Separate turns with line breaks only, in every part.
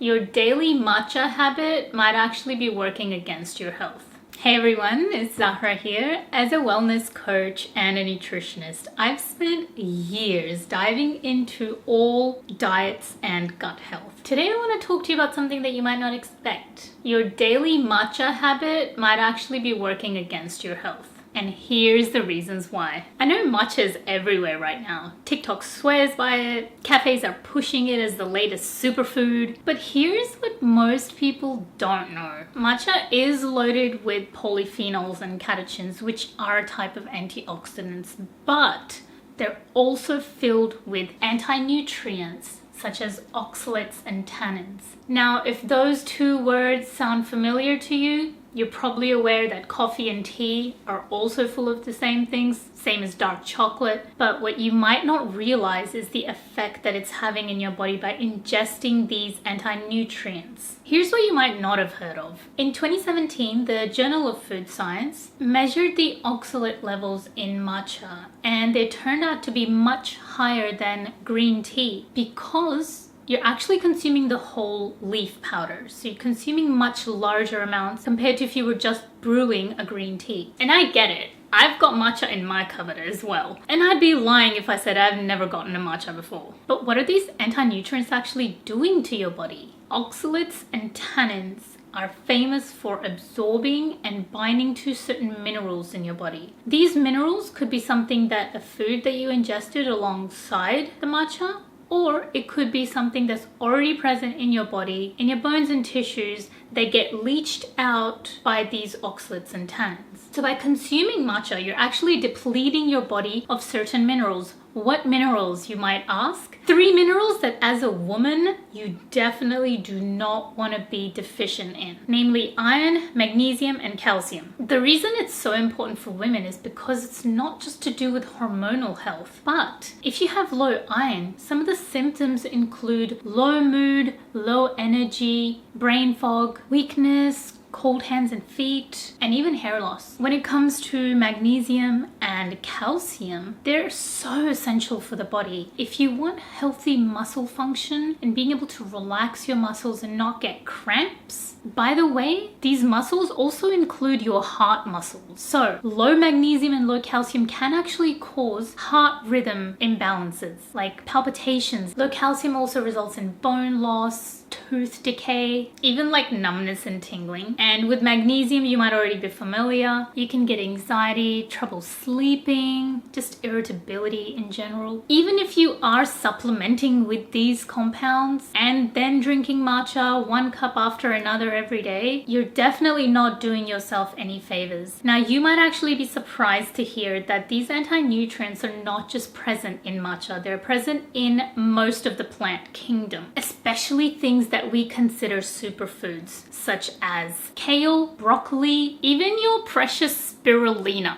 Your daily matcha habit might actually be working against your health. Hey everyone, it's Zahra here. As a wellness coach and a nutritionist, I've spent years diving into all diets and gut health. Today I want to talk to you about something that you might not expect. Your daily matcha habit might actually be working against your health. And here's the reasons why. I know matcha is everywhere right now. TikTok swears by it, cafes are pushing it as the latest superfood. But here's what most people don't know. Matcha is loaded with polyphenols and catechins, which are a type of antioxidants, but they're also filled with anti-nutrients such as oxalates and tannins. Now, if those two words sound familiar to you, you're probably aware that coffee and tea are also full of the same things, same as dark chocolate. But what you might not realize is the effect that it's having in your body by ingesting these anti-nutrients. Here's what you might not have heard of. In 2017, the Journal of Food Science measured the oxalate levels in matcha, and they turned out to be much higher than green tea because you're actually consuming the whole leaf powder. So you're consuming much larger amounts compared to if you were just brewing a green tea. And I get it. I've got matcha in my cupboard as well. And I'd be lying if I said I've never gotten a matcha before. But what are these anti-nutrients actually doing to your body? Oxalates and tannins are famous for absorbing and binding to certain minerals in your body. These minerals could be something that a food that you ingested alongside the matcha, or it could be something that's already present in your body, in your bones and tissues. They get leached out by these oxalates and tannins. So by consuming matcha, you're actually depleting your body of certain minerals. What minerals, you might ask? 3 minerals that as a woman, you definitely do not want to be deficient in. Namely iron, magnesium, and calcium. The reason it's so important for women is because it's not just to do with hormonal health. But if you have low iron, some of the symptoms include low mood, low energy, brain fog, weakness, cold hands and feet, and even hair loss. When it comes to magnesium and calcium, they're so essential for the body. If you want healthy muscle function and being able to relax your muscles and not get cramps, by the way, these muscles also include your heart muscles. So low magnesium and low calcium can actually cause heart rhythm imbalances, like palpitations. Low calcium also results in bone loss, tooth decay, even like numbness and tingling. And with magnesium, you might already be familiar. You can get anxiety, trouble sleeping, just irritability in general. Even if you are supplementing with these compounds and then drinking matcha 1 cup after another every day, you're definitely not doing yourself any favors. Now, you might actually be surprised to hear that these anti-nutrients are not just present in matcha, they're present in most of the plant kingdom, especially things that we consider superfoods, such as kale, broccoli, even your precious spirulina.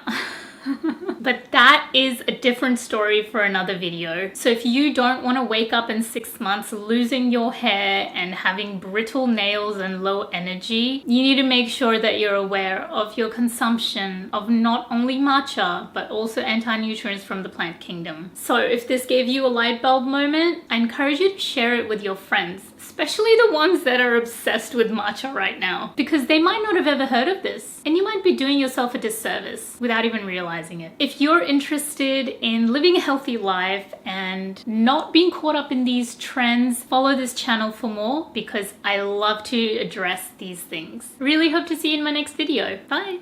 But that is a different story for another video. So if you don't want to wake up in 6 months losing your hair and having brittle nails and low energy, you need to make sure that you're aware of your consumption of not only matcha, but also anti-nutrients from the plant kingdom. So if this gave you a light bulb moment, I encourage you to share it with your friends, especially the ones that are obsessed with matcha right now, because they might not have ever heard of this, and you might be doing yourself a disservice without even realizing it. If you're interested in living a healthy life and not being caught up in these trends, follow this channel for more, because I love to address these things. Really hope to see you in my next video. Bye!